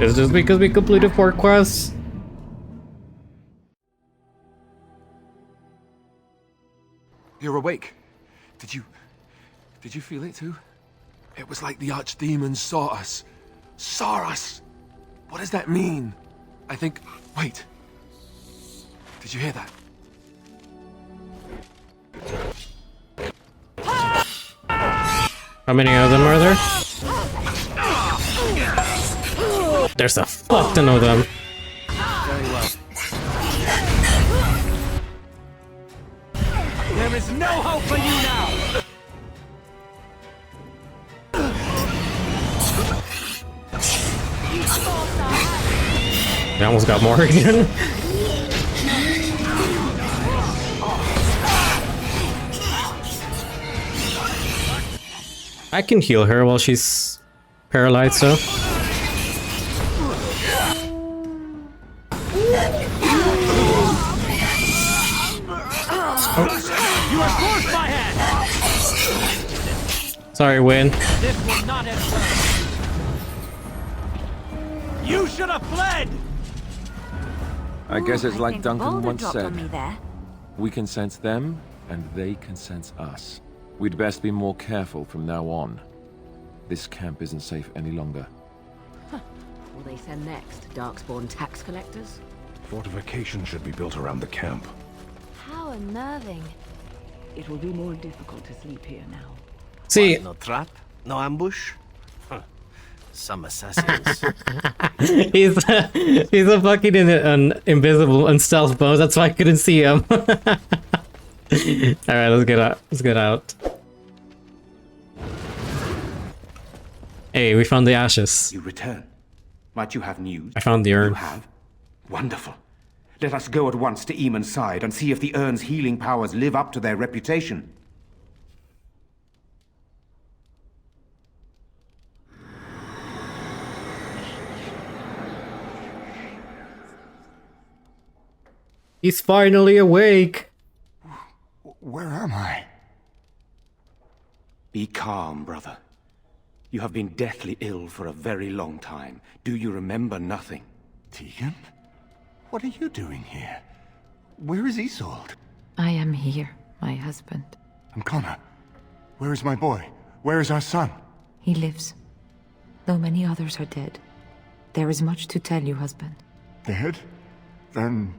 It's just because we completed 4 quests. You're awake. Did you feel it too? It was like the archdemons saw us. Saw us! What does that mean? I think... Wait. Did you hear that? How many of them are there? There's a fuck ton of them. Very well. There is no hope for you now! I almost got more again. I can heal her while she's paralyzed, so. You have forced my hand! Sorry, Win. This will not end well. You should have fled! I guess it's like Duncan once said. We can sense them, and they can sense us. We'd best be more careful from now on. This camp isn't safe any longer. Will they send next? Darkspawn tax collectors? Fortification should be built around the camp. How unnerving. It will be more difficult to sleep here now. See, No trap? No ambush? Huh. Some assassins. he's a fucking an invisible and stealth bow. That's why I couldn't see him. All right, let's get out. Let's get out. Hey, we found the ashes. You return. Might you have news? I found the urn. You have? Wonderful. Let us go at once to Eamon's side and see if the urn's healing powers live up to their reputation. He's finally awake. Where am I? Be calm, brother. You have been deathly ill for a very long time. Do you remember nothing? Tegan? What are you doing here? Where is Isolde? I am here, my husband. And Connor? Where is my boy? Where is our son? He lives. Though many others are dead. There is much to tell you, husband. Dead? Then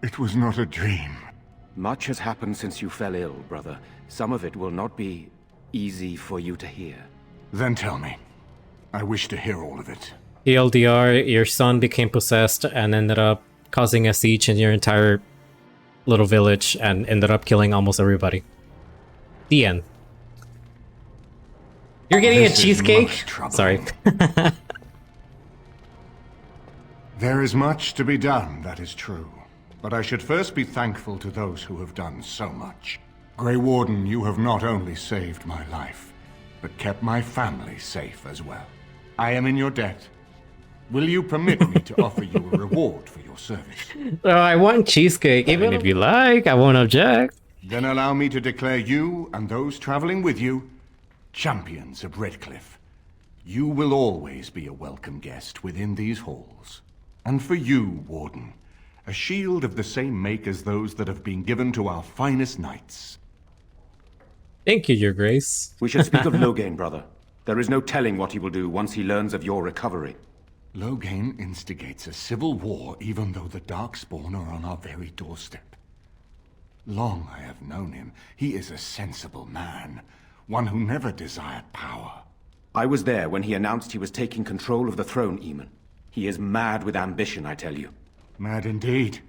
it was not a dream. Much has happened since you fell ill, brother. Some of it will not be easy for you to hear. Then tell me. I wish to hear all of it. TLDR, your son became possessed and ended up causing a siege in your entire little village and ended up killing almost everybody. The end. You're getting a cheesecake? Sorry. There is much to be done, that is true. But I should first be thankful to those who have done so much. Grey Warden, you have not only saved my life, but kept my family safe as well. I am in your debt. Will you permit me to offer you a reward for your service? Oh, I want cheesecake, even if you like, I won't object. Then allow me to declare you and those traveling with you champions of Redcliffe. You will always be a welcome guest within these halls. And for you, Warden, a shield of the same make as those that have been given to our finest knights. Thank you, Your Grace. We should speak of Loghain, brother. There is no telling what he will do once he learns of your recovery. Loghain instigates a civil war even though the Darkspawn are on our very doorstep. Long I have known him. He is a sensible man, one who never desired power. I was there when he announced he was taking control of the throne, Eamon. He is mad with ambition, I tell you. Mad indeed.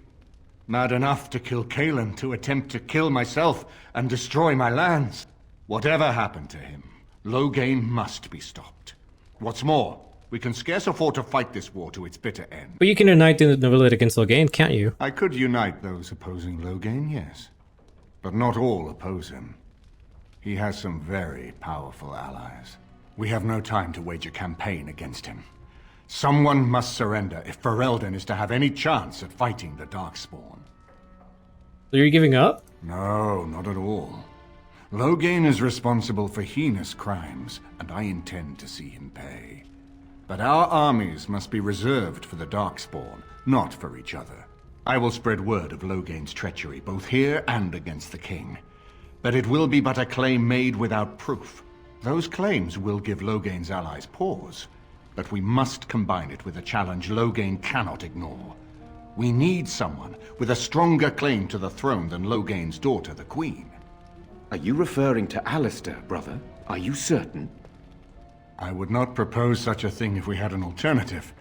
Mad enough to kill Cailan, to attempt to kill myself and destroy my lands. Whatever happened to him, Loghain must be stopped. What's more, we can scarce afford to fight this war to its bitter end. But you can unite the nobility against Loghain, can't you? I could unite those opposing Loghain, yes. But not all oppose him. He has some very powerful allies. We have no time to wage a campaign against him. Someone must surrender if Ferelden is to have any chance at fighting the Darkspawn. So you're giving up? No, not at all. Loghain is responsible for heinous crimes, and I intend to see him pay. But our armies must be reserved for the Darkspawn, not for each other. I will spread word of Logain's treachery, both here and against the king. But it will be but a claim made without proof. Those claims will give Logain's allies pause, but we must combine it with a challenge Logain cannot ignore. We need someone with a stronger claim to the throne than Logain's daughter, the Queen. Are you referring to Alistair, brother? Are you certain? I would not propose such a thing if we had an alternative,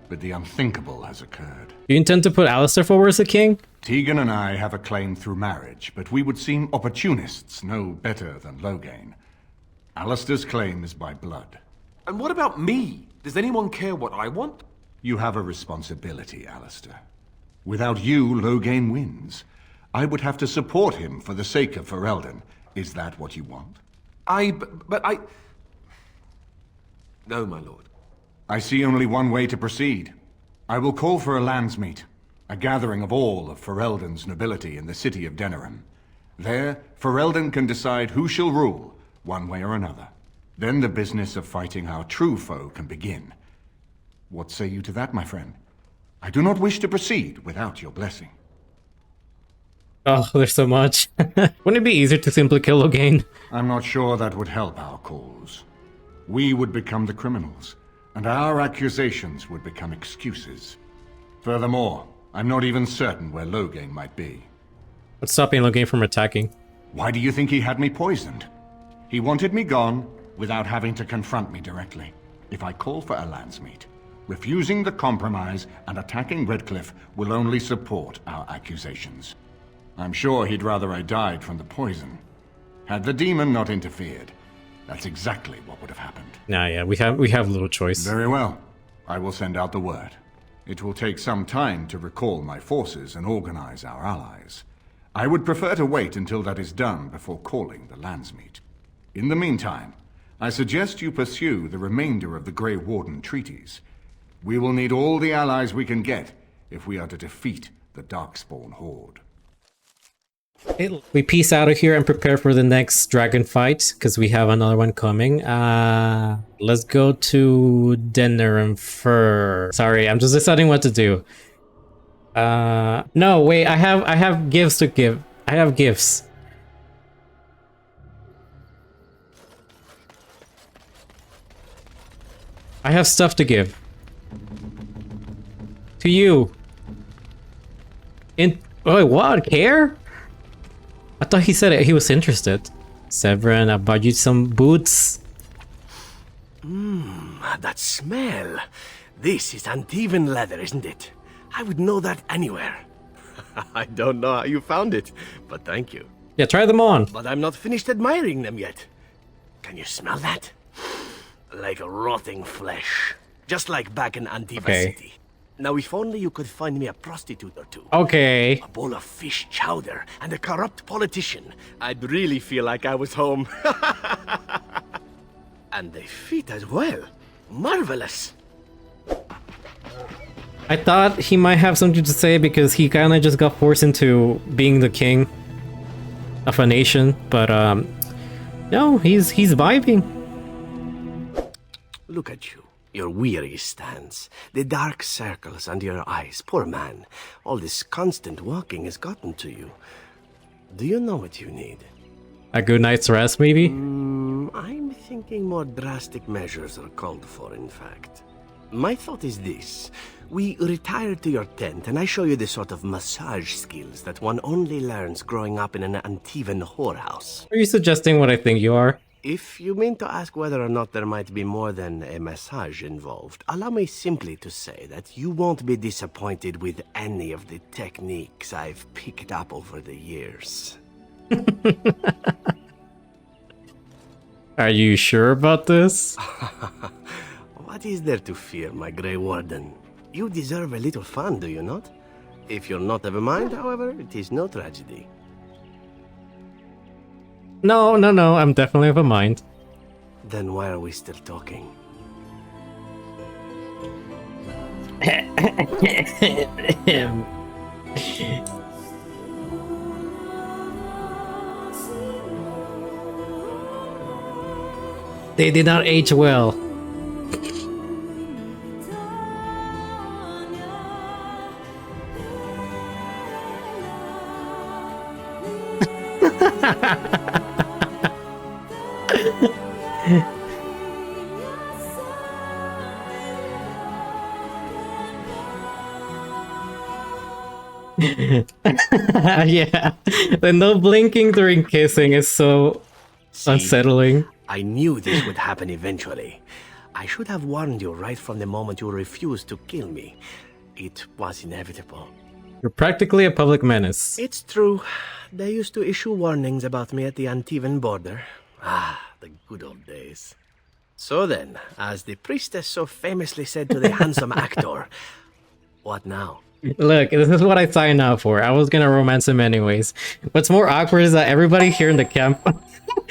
but the unthinkable has occurred. Do you intend to put Alistair forward as a king? Tegan and I have a claim through marriage, but we would seem opportunists no better than Logain. Alistair's claim is by blood. And what about me? Does anyone care what I want? You have a responsibility, Alistair. Without you, Logain wins. I would have to support him for the sake of Ferelden. Is that what you want? But I... No, my lord. I see only one way to proceed. I will call for a landsmeet, a gathering of all of Ferelden's nobility in the city of Denerim. There, Ferelden can decide who shall rule, one way or another. Then the business of fighting our true foe can begin. What say you to that, my friend? I do not wish to proceed without your blessing. Oh, there's so much. Wouldn't it be easier to simply kill Logain? I'm not sure that would help our cause. We would become the criminals, and our accusations would become excuses. Furthermore, I'm not even certain where Logain might be. What's stopping Logain from attacking? Why do you think he had me poisoned? He wanted me gone without having to confront me directly. If I call for a landsmeet, refusing the compromise and attacking Redcliffe will only support our accusations. I'm sure he'd rather I died from the poison. Had the demon not interfered, that's exactly what would have happened. Nah, yeah, we have little choice. Very well. I will send out the word. It will take some time to recall my forces and organize our allies. I would prefer to wait until that is done before calling the landsmeet. In the meantime, I suggest you pursue the remainder of the Grey Warden treaties. We will need all the allies we can get if we are to defeat the Darkspawn Horde. We peace out of here and prepare for the next dragon fight, because we have another one coming. Let's go to Denerim first. Sorry, I'm just deciding what to do. No, wait, I have gifts to give. I have gifts. I have stuff to give. To you. Oh, what? Care? I thought he said he was interested. Zevran, I bought you some boots. That smell. This is ANTIVAN leather, isn't it? I would know that anywhere. I don't know how you found it, but thank you. Yeah, try them on. But I'm not finished admiring them yet. Can you smell that? Like rotting flesh. Just like back in Antiva City. Now, if only you could find me a prostitute or two. Okay. A bowl of fish chowder and a corrupt politician. I'd really feel like I was home. And they fit as well. Marvelous. I thought he might have something to say because he kind of just got forced into being the king of a nation, but no, he's vibing. Look at you. Your weary stance, the dark circles under your eyes. Poor man. All this constant walking has gotten to you. Do you know what you need? A good night's rest, maybe? I'm thinking more drastic measures are called for, in fact. My thought is this. We retire to your tent and I show you the sort of massage skills that one only learns growing up in an ANTIVAN whorehouse. Are you suggesting what I think you are? If you mean to ask whether or not there might be more than a massage involved, allow me simply to say that you won't be disappointed with any of the techniques I've picked up over the years. Are you sure about this? What is there to fear, my Grey Warden? You deserve a little fun, do you not? If you're not of a mind, however, it is no tragedy. No, I'm definitely of a mind. Then why are we still talking? They did not age well. Yeah, the no blinking during kissing is so unsettling. I knew this would happen eventually. I should have warned you right from the moment you refused to kill me. It was inevitable. You're practically a public menace. It's true. They used to issue warnings about me at the ANTIVAN border. Ah, the good old days. So then, as the priestess so famously said to the handsome actor, what now? Look, this is what I signed up for. I was gonna romance him anyways. What's more awkward is that everybody here in the camp...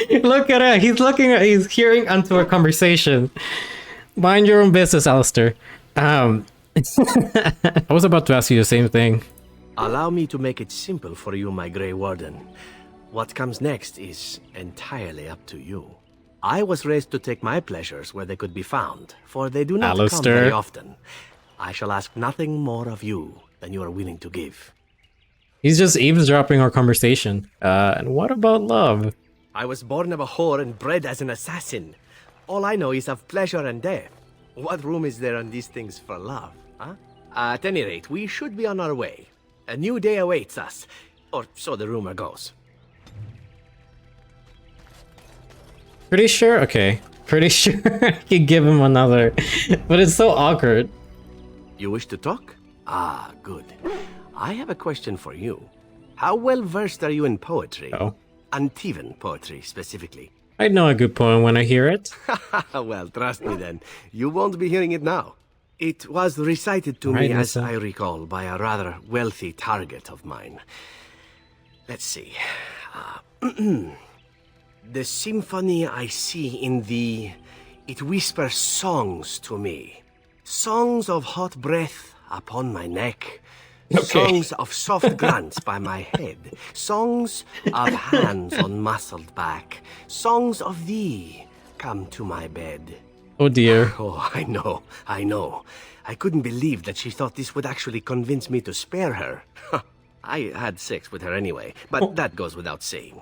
Look at it! He's hearing onto our conversation. Mind your own business, Alistair. I was about to ask you the same thing. Allow me to make it simple for you, my Grey Warden. What comes next is entirely up to you. I was raised to take my pleasures where they could be found, for they do not come very often. I shall ask nothing more of you than you are willing to give. He's just eavesdropping our conversation. And what about love? I was born of a whore and bred as an assassin. All I know is of pleasure and death. What room is there on these things for love, huh? At any rate, we should be on our way. A new day awaits us, or so the rumor goes. Pretty sure? Okay. Pretty sure I could give him another. But it's so awkward. You wish to talk? Ah, good. I have a question for you. How well versed are you in poetry? Oh. ANTIVAN poetry, specifically. I know a good poem when I hear it. Well, trust me then. You won't be hearing it now. It was recited to me, as I recall, by a rather wealthy target of mine. Let's see. The symphony I see in thee, it whispers songs to me. Songs of hot breath upon my neck. Okay. Songs of soft grunts by my head. Songs of hands on muscled back. Songs of thee come to my bed. Oh dear. Oh, I know. I couldn't believe that she thought this would actually convince me to spare her. I had sex with her anyway, but that goes without saying.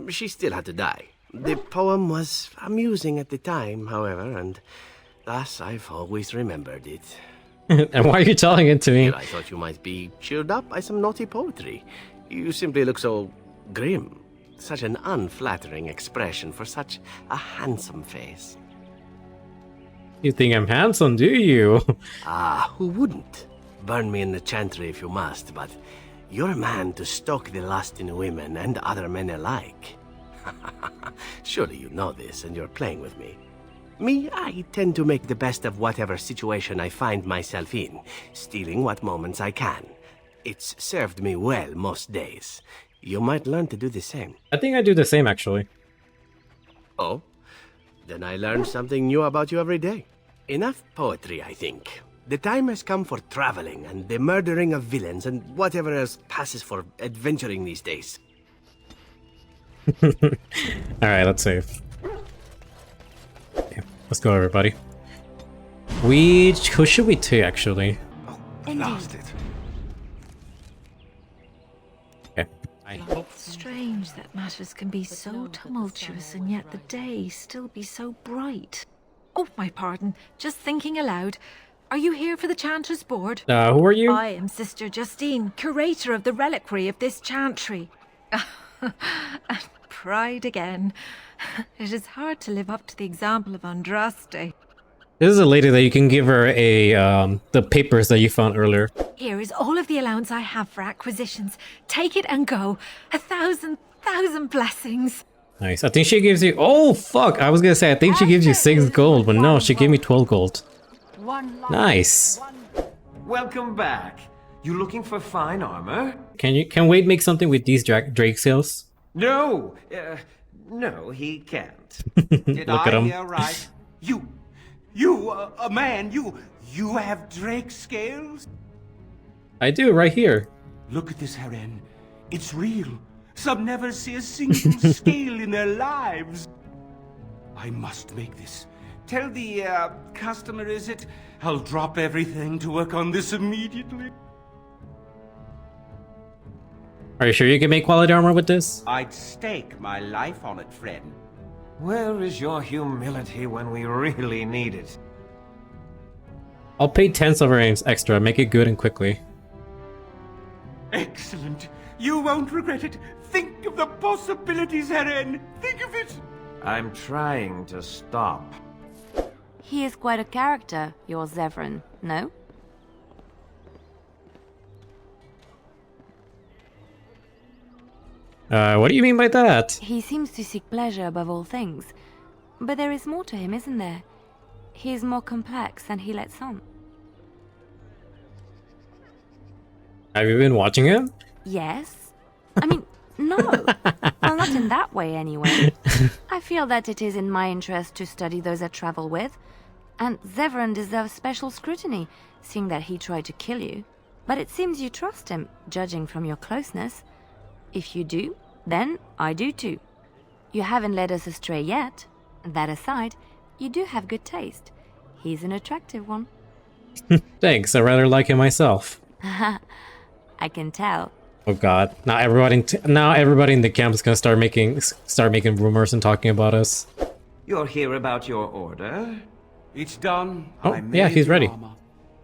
She still had to die. The poem was amusing at the time, however, and thus I've always remembered it. And why are you telling it to me? I thought you might be cheered up by some naughty poetry. You simply look so grim. Such an unflattering expression for such a handsome face. You think I'm handsome, do you? Ah, who wouldn't? Burn me in the chantry if you must, but you're a man to stoke the lust in women and other men alike. Surely you know this and you're playing with me. Me, I tend to make the best of whatever situation I find myself in, stealing what moments I can. It's served me well most days. You might learn to do the same. I think I do the same, actually. Oh? Then I learn something new about you every day. Enough poetry, I think. The time has come for traveling and the murdering of villains and whatever else passes for adventuring these days. Alright, let's save. Okay, let's go, everybody. Who should we take, actually? Oh, I lost it. Okay. It's strange that matters can be so tumultuous and yet the day still be so bright. Oh, my pardon. Just thinking aloud. Are you here for the Chanter's Board? Who are you? I am Sister Justine, curator of the reliquary of this chantry. Pride again. It is hard to live up to the example of Andraste. This is a lady that you can give her the papers that you found earlier. Here is all of the allowance I have for acquisitions. Take it and go. 1,000 blessings. Nice. I think she gives you... Oh, fuck! I was gonna say, I think she gives you 6 gold, but no, she gave me 12 gold. Nice. Welcome back. You looking for fine armor? Can Wade make something with these Drake sales? No, no, he can't. Did Look at I him. hear right? You, a man, you have Drake scales? I do, right here. Look at this, Heren. It's real. Some never see a single scale in their lives. I must make this. Tell the, customer, is it? I'll drop everything to work on this immediately. Are you sure you can make quality armor with this? I'd stake my life on it, friend. Where is your humility when we really need it? I'll pay 10 sovereigns extra, make it good and quickly. Excellent. You won't regret it. Think of the possibilities, Heren. Think of it. I'm trying to stop. He is quite a character, your Zevran, no? What do you mean by that? He seems to seek pleasure above all things. But there is more to him, isn't there? He is more complex than he lets on. Have you been watching him? Yes. I mean, no. Well, not in that way, anyway. I feel that it is in my interest to study those I travel with. And Zevran deserves special scrutiny, seeing that he tried to kill you. But it seems you trust him, judging from your closeness. If you do, then I do too. You haven't led us astray yet. That aside, you do have good taste. He's an attractive one. Thanks, I rather like him myself. I can tell. Oh god, now everybody in the camp is gonna start making rumors and talking about us. You're here about your order? It's done. Oh, I made yeah, he's the ready. armor.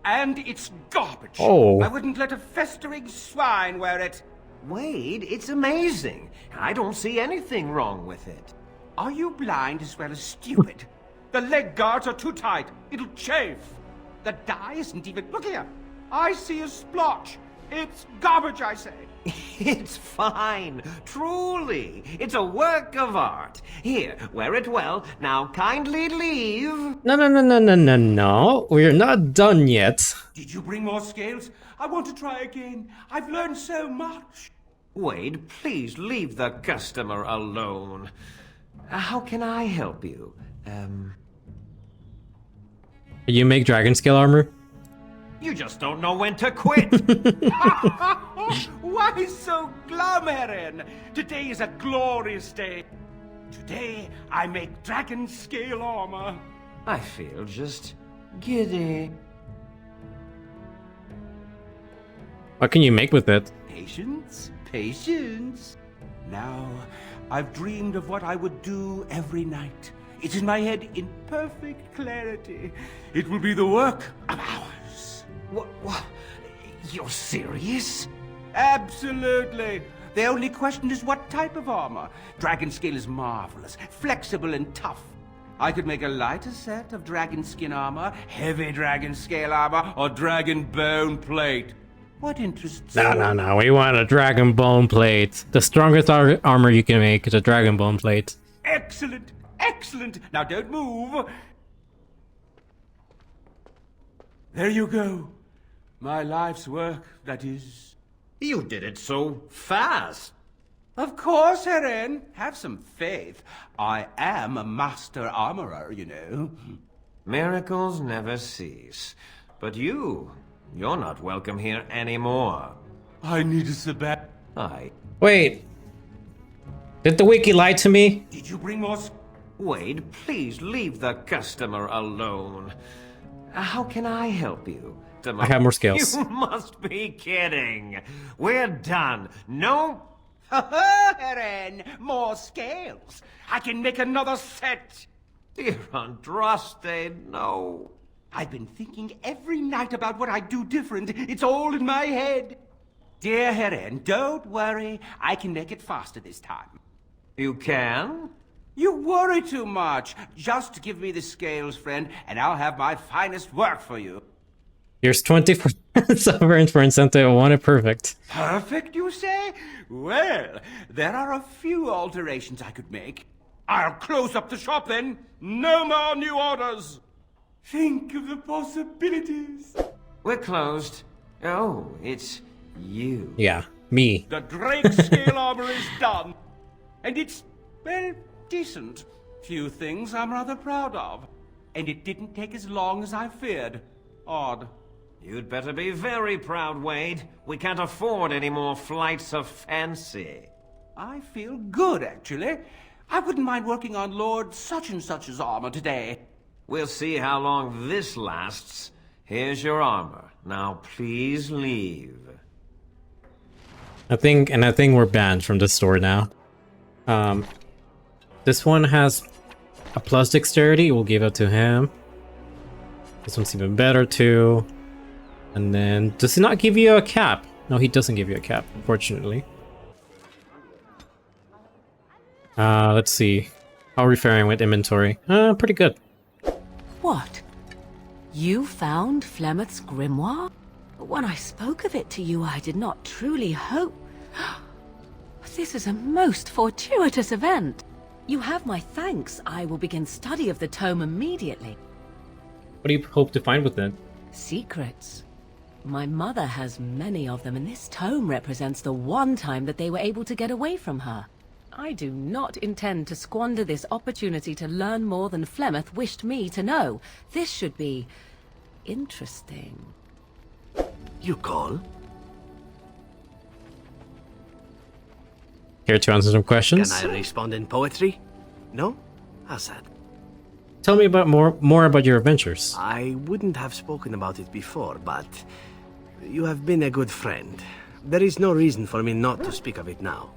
And it's garbage. Oh. I wouldn't let a festering swine wear it. Wade, it's amazing. I don't see anything wrong with it. Are you blind as well as stupid? The leg guards are too tight. It'll chafe. The dye isn't even... Look here. I see a splotch. It's garbage, I say. It's fine. Truly. It's a work of art. Here, wear it well. Now kindly leave. No. We're not done yet. Did you bring more scales? I want to try again. I've learned so much. Wade, please leave the customer alone. How can I help you? You make dragon scale armor? You just don't know when to quit. Why so glum, Heren? Today is a glorious day. Today, I make dragon scale armor. I feel just giddy. What can you make with it? Patience, patience. Now, I've dreamed of what I would do every night. It's in my head in perfect clarity. It will be the work of hours. What? You're serious? Absolutely. The only question is what type of armor. Dragon scale is marvelous, flexible and tough. I could make a lighter set of dragon skin armor, heavy dragon scale armor, or dragon bone plate. What interests you? No. We want a dragon bone plate. The strongest armor you can make is a dragon bone plate. Excellent, excellent. Now don't move. There you go. My life's work, that is. You did it so fast. Of course, Heren. Have some faith. I am a master armorer, you know. Miracles never cease. But you're not welcome here anymore. I need a sabbat. Wait. Did the wiki lie to me? Did you bring more? Wade, please leave the customer alone. How can I help you? I have more scales. You must be kidding. We're done. No. Heren, more scales. I can make another set. Dear Andraste, no. I've been thinking every night about what I'd do different. It's all in my head. Dear Heren, don't worry. I can make it faster this time. You can? You worry too much. Just give me the scales, friend, and I'll have my finest work for you. Here's 24 sovereigns for incentive. I want it perfect. Perfect, you say? Well, there are a few alterations I could make. I'll close up the shop then. No more new orders. Think of the possibilities. We're closed. Oh, it's you. Yeah, me. The Drake scale armor is done. And it's, well, decent. Few things I'm rather proud of. And it didn't take as long as I feared. Odd. You'd better be very proud, Wade. We can't afford any more flights of fancy. I feel good, actually. I wouldn't mind working on Lord such-and-such's armor today. We'll see how long this lasts. Here's your armor. Now please leave. I think we're banned from the store now. This one has a plus dexterity. We'll give it to him. This one's even better too. And then, does he not give you a cap? No, he doesn't give you a cap, unfortunately. Let's see. How are we faring with inventory? Pretty good. What? You found Flemeth's grimoire? When I spoke of it to you, I did not truly hope... This is a most fortuitous event. You have my thanks. I will begin study of the tome immediately. What do you hope to find within? Secrets. My mother has many of them, and this tome represents the one time that they were able to get away from her. I do not intend to squander this opportunity to learn more than Flemeth wished me to know. This should be... interesting. You call? Here to answer some questions? Can I respond in poetry? No? How's that? Tell me about more about your adventures. I wouldn't have spoken about it before, but you have been a good friend. There is no reason for me not to speak of it now.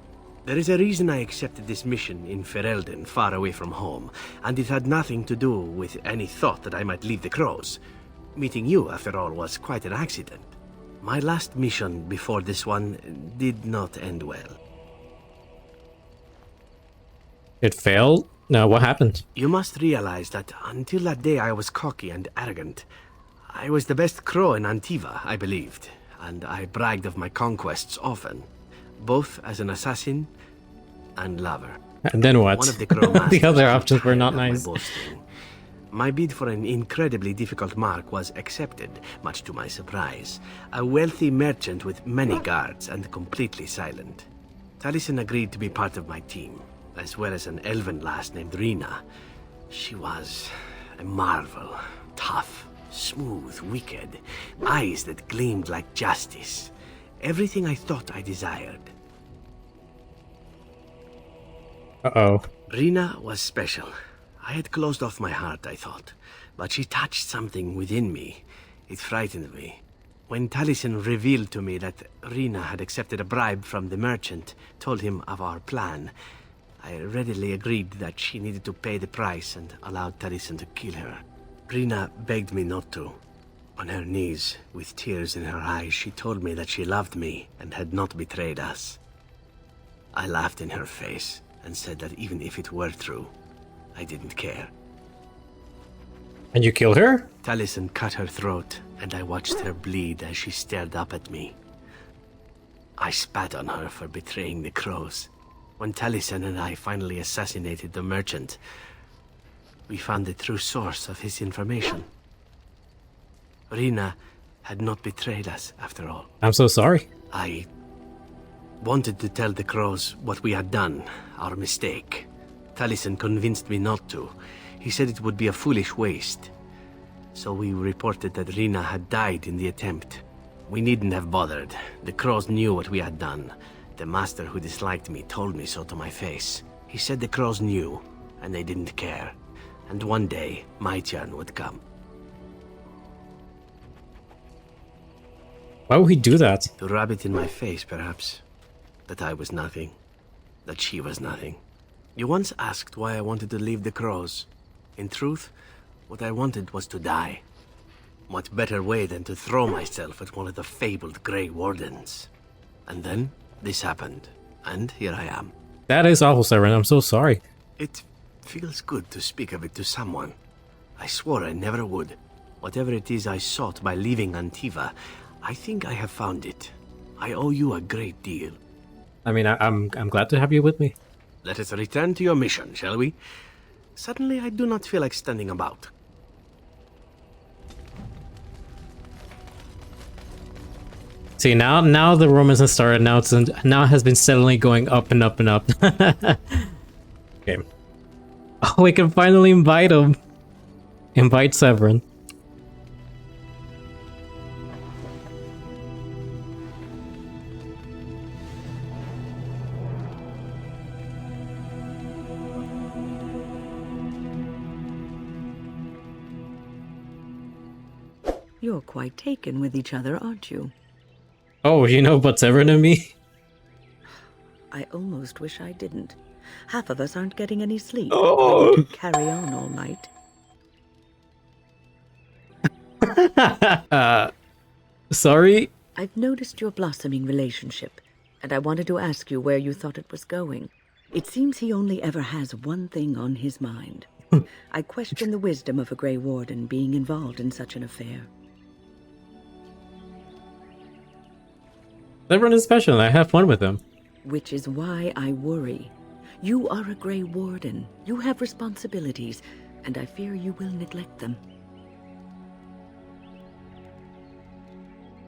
There is a reason I accepted this mission in Ferelden, far away from home, and it had nothing to do with any thought that I might leave the Crows. Meeting you, after all, was quite an accident. My last mission before this one did not end well. It failed? No, what happened? You must realize that until that day I was cocky and arrogant. I was the best crow in Antiva, I believed, and I bragged of my conquests often, both as an assassin and lover. And then what? One of the crow masters The other options were not my nice. boasting. My bid for an incredibly difficult mark was accepted, much to my surprise. A wealthy merchant with many guards and completely silent. Taliesin agreed to be part of my team, as well as an elven lass named Rina. She was a marvel. Tough, smooth, wicked. Eyes that gleamed like justice. Everything I thought I desired. Uh-oh. Rina was special. I had closed off my heart, I thought. But she touched something within me. It frightened me. When Taliesin revealed to me that Rina had accepted a bribe from the merchant, told him of our plan, I readily agreed that she needed to pay the price and allowed Taliesin to kill her. Rina begged me not to. On her knees, with tears in her eyes, she told me that she loved me and had not betrayed us. I laughed in her face and said that even if it were true, I didn't care. And you killed her? Taliesin cut her throat, and I watched her bleed as she stared up at me. I spat on her for betraying the crows. When Taliesin and I finally assassinated the merchant, we found the true source of his information. Rina had not betrayed us, after all. I'm so sorry. I wanted to tell the crows what we had done, our mistake. Taliesin convinced me not to. He said it would be a foolish waste. So we reported that Rina had died in the attempt. We needn't have bothered. The crows knew what we had done. The master who disliked me told me so to my face. He said the crows knew, and they didn't care. And one day, my turn would come. Why would he do that? To rub it in my face, perhaps. That I was nothing. That she was nothing. You once asked why I wanted to leave the crows. In truth, what I wanted was to die. What better way than to throw myself at one of the fabled Grey Wardens? And then, this happened. And here I am. That is awful, Zevran. I'm so sorry. It feels good to speak of it to someone. I swore I never would. Whatever it is I sought by leaving Antiva, I think I have found it. I owe you a great deal. I mean, I'm glad to have you with me. Let us return to your mission, shall we? Suddenly, I do not feel like standing about. See, now the romance has started. Now it has been steadily going up and up and up. Okay. Oh, we can finally invite him. Invite Zevran. You're quite taken with each other, aren't you? Oh, you know about Zevran and me? I almost wish I didn't. Half of us aren't getting any sleep. Oh. We could carry on all night. Sorry? I've noticed your blossoming relationship, and I wanted to ask you where you thought it was going. It seems he only ever has one thing on his mind. I question the wisdom of a Grey Warden being involved in such an affair. Zevran is special and I have fun with him. Which is why I worry. You are a Grey Warden. You have responsibilities, and I fear you will neglect them.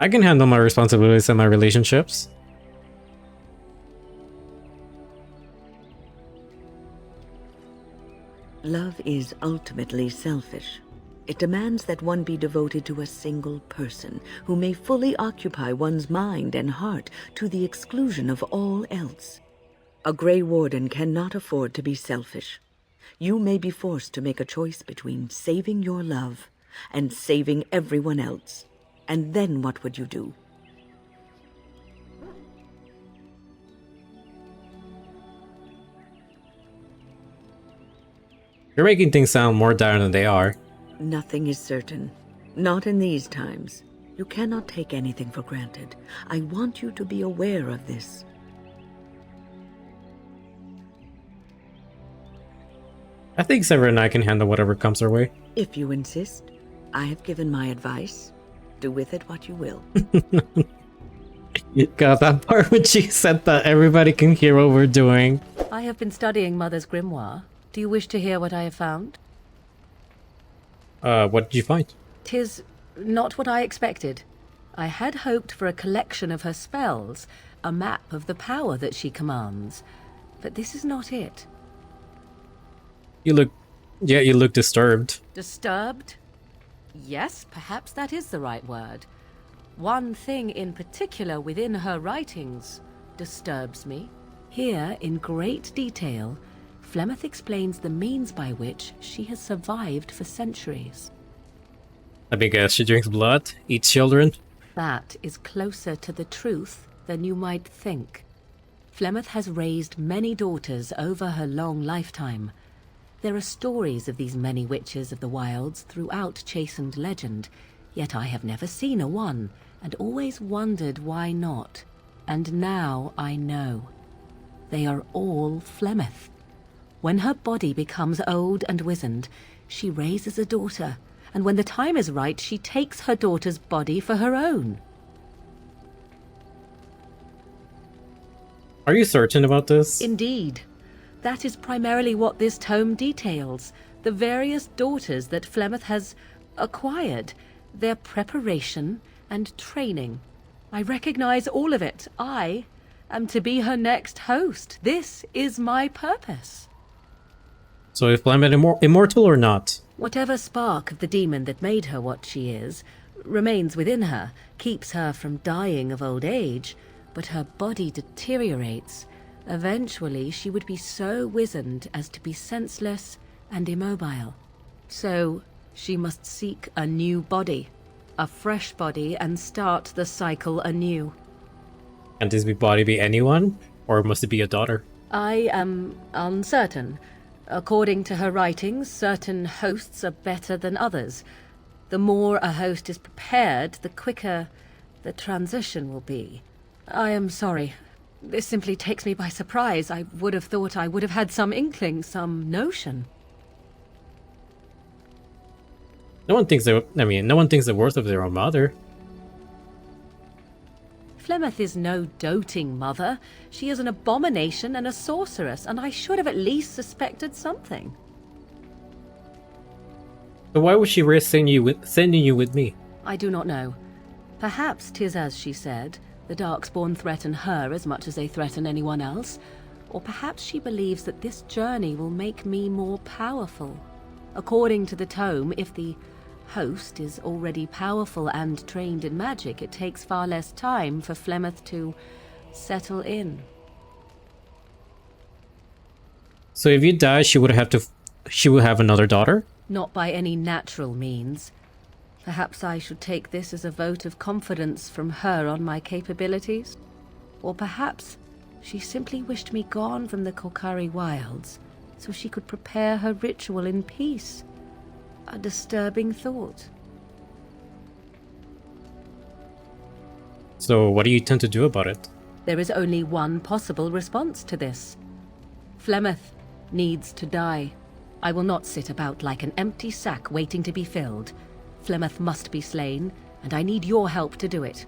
I can handle my responsibilities and my relationships. Love is ultimately selfish. It demands that one be devoted to a single person who may fully occupy one's mind and heart to the exclusion of all else. A Grey Warden cannot afford to be selfish. You may be forced to make a choice between saving your love and saving everyone else. And then what would you do? You're making things sound more dire than they are. Nothing is certain. Not in these times. You cannot take anything for granted. I want you to be aware of this. I think Zevran and I can handle whatever comes our way. If you insist, I have given my advice. Do with it what you will. God, that part when she said that everybody can hear what we're doing. I have been studying Mother's grimoire. Do you wish to hear what I have found? What did you find? 'Tis not what I expected. I had hoped for a collection of her spells, a map of the power that she commands. But this is not it. You look disturbed. Disturbed? Yes, perhaps that is the right word. One thing in particular within her writings disturbs me. Here, in great detail, Flemeth explains the means by which she has survived for centuries. Let me guess, she drinks blood, eats children? That is closer to the truth than you might think. Flemeth has raised many daughters over her long lifetime. There are stories of these many witches of the wilds throughout chastened legend, yet I have never seen a one, and always wondered why not. And now I know. They are all Flemeth. When her body becomes old and wizened, she raises a daughter, and when the time is right, she takes her daughter's body for her own. Are you certain about this? Indeed. That is primarily what this tome details, the various daughters that Flemeth has acquired, their preparation and training. I recognize all of it. I am to be her next host. This is my purpose. So is Flemeth immortal or not? Whatever spark of the demon that made her what she is remains within her, keeps her from dying of old age, but her body deteriorates. Eventually, she would be so wizened as to be senseless and immobile. So, she must seek a new body, a fresh body, and start the cycle anew. Can this body be anyone? Or must it be a daughter? I am uncertain. According to her writings, certain hosts are better than others. The more a host is prepared, the quicker the transition will be. I am sorry. This simply takes me by surprise. I would have thought I would have had some inkling, some notion. No one thinks the worth of their own mother. Flemeth is no doting mother. She is an abomination and a sorceress, and I should have at least suspected something. So why would she risk sending you with me? I do not know. Perhaps 'tis as she said, the Darkspawn threaten her as much as they threaten anyone else. Or perhaps she believes that this journey will make me more powerful. According to the tome, if the host is already powerful and trained in magic, it takes far less time for Flemeth to settle in. So if you die, she would have another daughter? Not by any natural means. Perhaps I should take this as a vote of confidence from her on my capabilities. Or perhaps She simply wished me gone from the Korkari wilds so she could prepare her ritual in peace. A disturbing thought. So what do you intend to do about it? There is only one possible response to this. Flemeth needs to die. I will not sit about like an empty sack waiting to be filled. Flemeth must be slain, and I need your help to do it.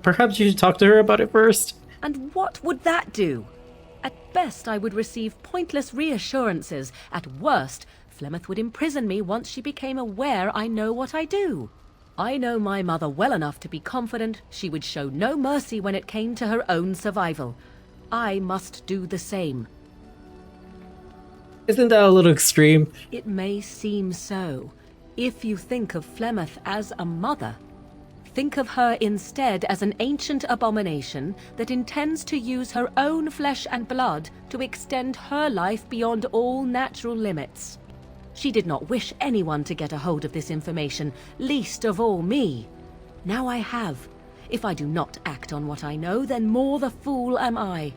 Perhaps you should talk to her about it first. And what would that do? At best, I would receive pointless reassurances. At worst, Flemeth would imprison me once she became aware I know what I do. I know my mother well enough to be confident she would show no mercy when it came to her own survival. I must do the same. Isn't that a little extreme? It may seem so. If you think of Flemeth as a mother, think of her instead as an ancient abomination that intends to use her own flesh and blood to extend her life beyond all natural limits. She did not wish anyone to get a hold of this information, least of all me. Now I have. If I do not act on what I know, then more the fool am I.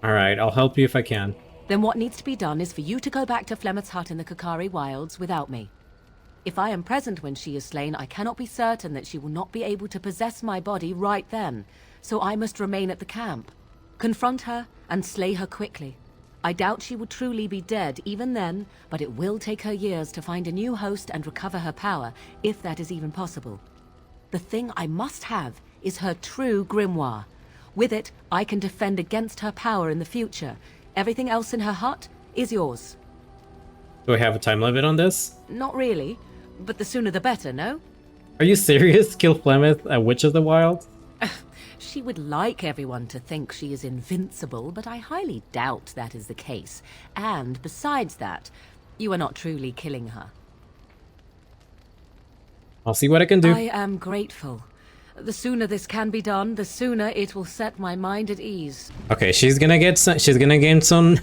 Alright, I'll help you if I can. Then what needs to be done is for you to go back to Flemeth's hut in the Korkari wilds without me. If I am present when she is slain, I cannot be certain that she will not be able to possess my body right then, so I must remain at the camp. Confront her and slay her quickly. I doubt she will truly be dead even then, but it will take her years to find a new host and recover her power, if that is even possible. The thing I must have is her true grimoire. With it, I can defend against her power in the future. Everything else in her hut is yours. Do I have a time limit on this? Not really, but the sooner the better, no? Are you serious? Kill Flemeth, a witch of the wild? She would like everyone to think she is invincible, but I highly doubt that is the case. And besides that, you are not truly killing her. I'll see what I can do. I am grateful. The sooner this can be done, the sooner it will set my mind at ease. Okay, she's gonna gain some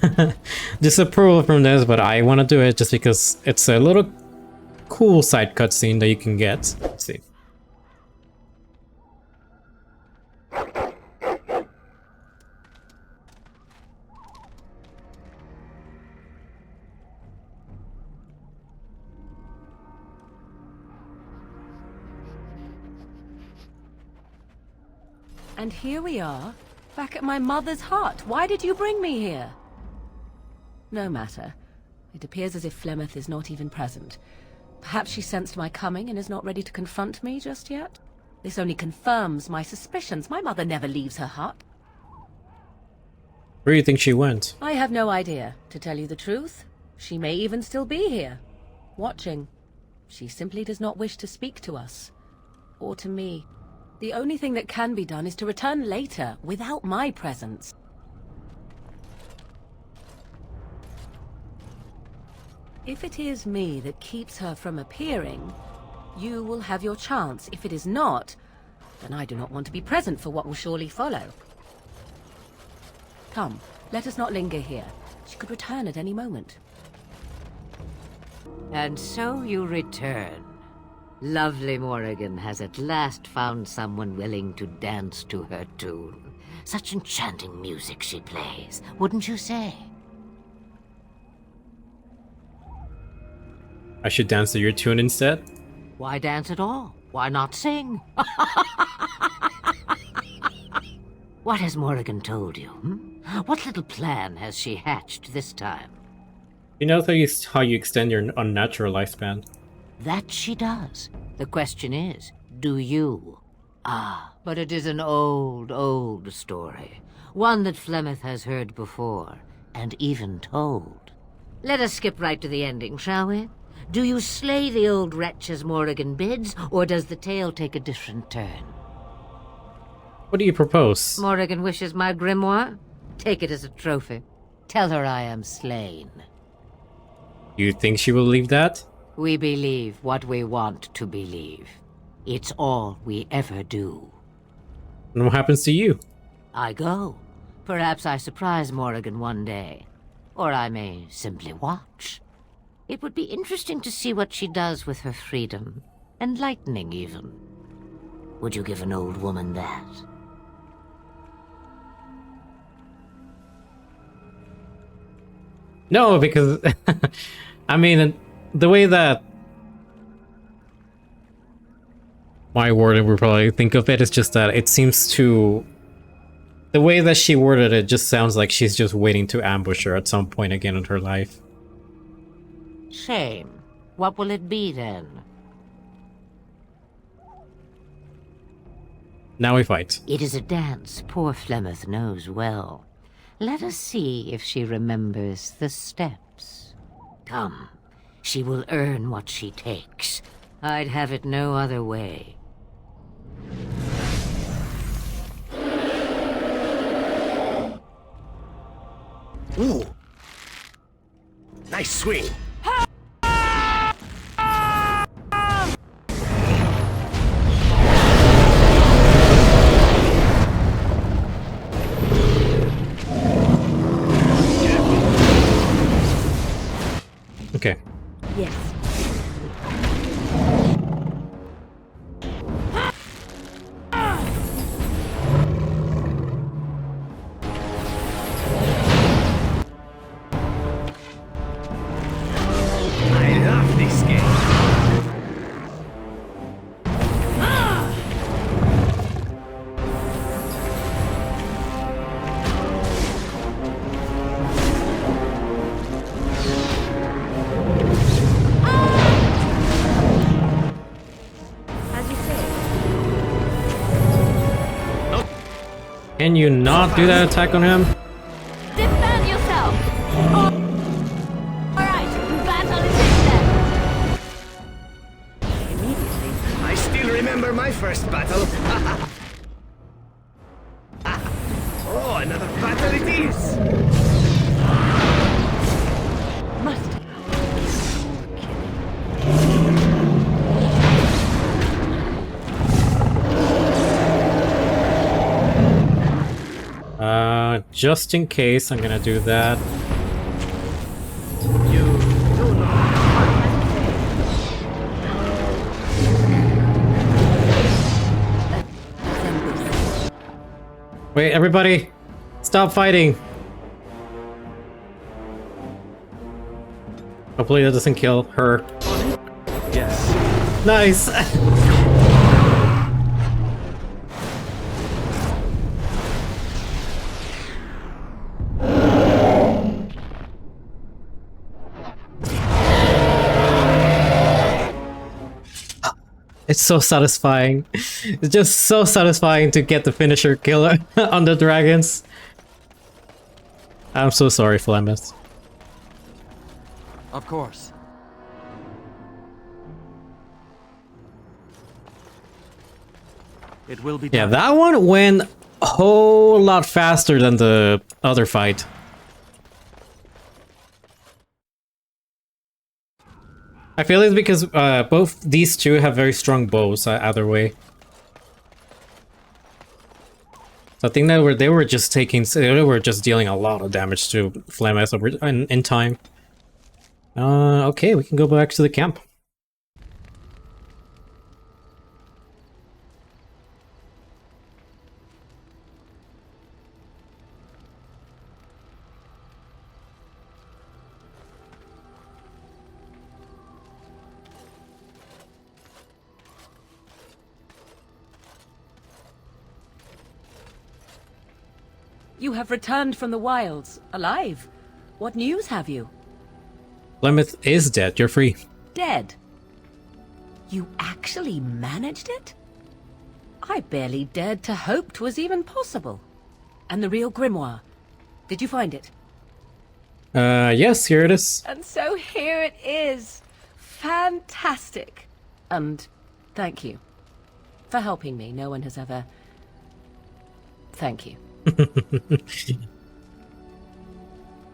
disapproval from this, but I want to do it just because it's a little cool side cutscene that you can get. Let's see. And here we are, back at my mother's hut. Why did you bring me here? No matter. It appears as if Flemeth is not even present. Perhaps she sensed my coming and is not ready to confront me just yet? This only confirms my suspicions. My mother never leaves her hut. Where do you think she went? I have no idea, to tell you the truth. She may even still be here, watching. She simply does not wish to speak to us. Or to me. The only thing that can be done is to return later, without my presence. If it is me that keeps her from appearing, you will have your chance. If it is not, then I do not want to be present for what will surely follow. Come, let us not linger here. She could return at any moment. And so you return. Lovely Morrigan has at last found someone willing to dance to her tune. Such enchanting music she plays, wouldn't you say? I should dance to your tune instead? Why dance at all? Why not sing? What has Morrigan told you? What little plan has she hatched this time? You know how you extend your unnatural lifespan? That she does. The question is, do you? Ah, but it is an old, old story. One that Flemeth has heard before, and even told. Let us skip right to the ending, shall we? Do you slay the old wretch as Morrigan bids, or does the tale take a different turn? What do you propose? Morrigan wishes my grimoire? Take it as a trophy. Tell her I am slain. You think she will leave that? We believe what we want to believe. It's all we ever do. And what happens to you? I go. Perhaps I surprise Morrigan one day. Or I may simply watch. It would be interesting to see what she does with her freedom. Enlightening, even. Would you give an old woman that? No, because I mean, the way that my warden would probably think of it is just that it seems to... The way that she worded it just sounds like she's just waiting to ambush her at some point again in her life. Shame. What will it be then? Now we fight. It is a dance poor Flemeth knows well. Let us see if she remembers the steps. Come, she will earn what she takes. I'd have it no other way. Ooh. Nice swing. Okay. Yes. I love this game. As you say. Can you not do that attack on him? Defend yourself! Alright, battle is in then. I still remember my first battle. Oh, another battle it is. Must. Just in case, I'm gonna do that. Wait, everybody! Stop fighting! Hopefully that doesn't kill her. Yes. Nice! It's so satisfying. It's just so satisfying to get the finisher killer on the dragons. I'm so sorry, Flemeth. Of course. It will be done. Yeah, that one went a whole lot faster than the other fight. I feel it's because both these two have very strong bows either way. So I think that they were just dealing a lot of damage to Flemeth in time. Okay, we can go back to the camp. You have returned from the wilds, alive. What news have you? Flemeth is dead. You're free. Dead. You actually managed it? I barely dared to hope 'twas even possible. And the real grimoire, did you find it? Yes, here it is. And so here it is. Fantastic. And thank you for helping me. No one has ever... Thank you.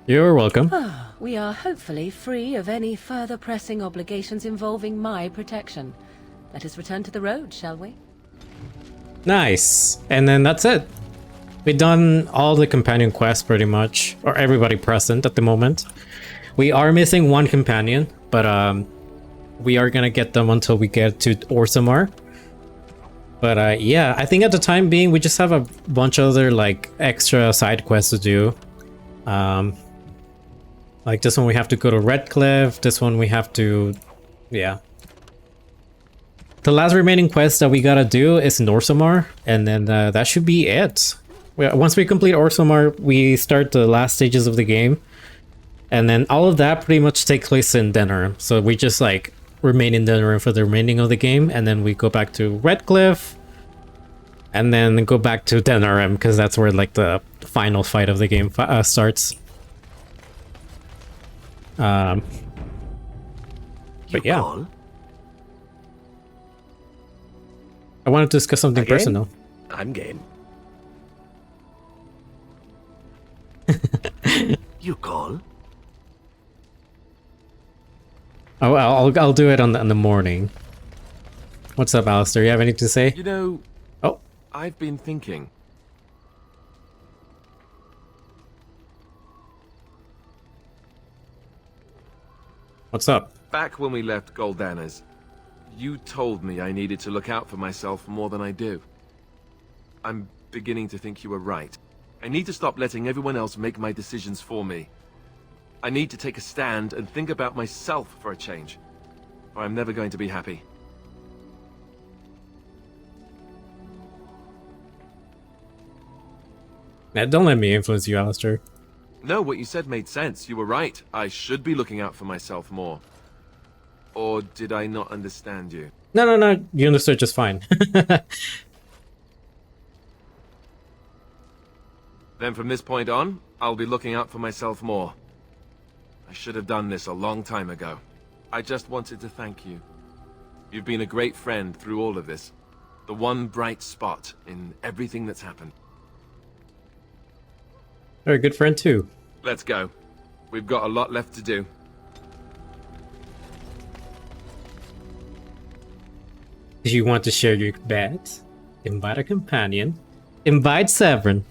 You're welcome. We are hopefully free of any further pressing obligations involving my protection. Let us return to the road, shall we? Nice. And then that's it. We've done all the companion quests pretty much, or everybody present at the moment. We are missing one companion, but we are gonna get them until we get to Orzammar. But yeah, I think at the time being, we just have a bunch of other like extra side quests to do. Like this one we have to go to Redcliffe, this one we have to... yeah. The last remaining quest that we gotta do is Orzammar, and then that should be it. Once we complete Orzammar, we start the last stages of the game. And then all of that pretty much takes place in Denerim. So we just like remain in Denerim for the remaining of the game, and then we go back to Redcliffe, and then go back to Denerim, because that's where like the final fight of the game starts. But yeah. Call? I wanted to discuss something Again? personal. I'm game. You call? Oh, I'll do it on the morning. What's up, Alistair? You have anything to say? You know, Oh, I've been thinking. what's up? Back when we left Goldanner's, you told me I needed to look out for myself more than I do. I'm beginning to think you were right. I need to stop letting everyone else make my decisions for me. I need to take a stand and think about myself for a change, or I'm never going to be happy. Now, don't let me influence you, Alistair. No, what you said made sense. You were right. I should be looking out for myself more. Or did I not understand you? No, you understood just fine. Then from this point on, I'll be looking out for myself more. I should have done this a long time ago. I just wanted to thank you. You've been a great friend through all of this. The one bright spot in everything that's happened. You're a good friend too. Let's go. We've got a lot left to do. If you want to share your beds, invite a companion. Invite Zevran.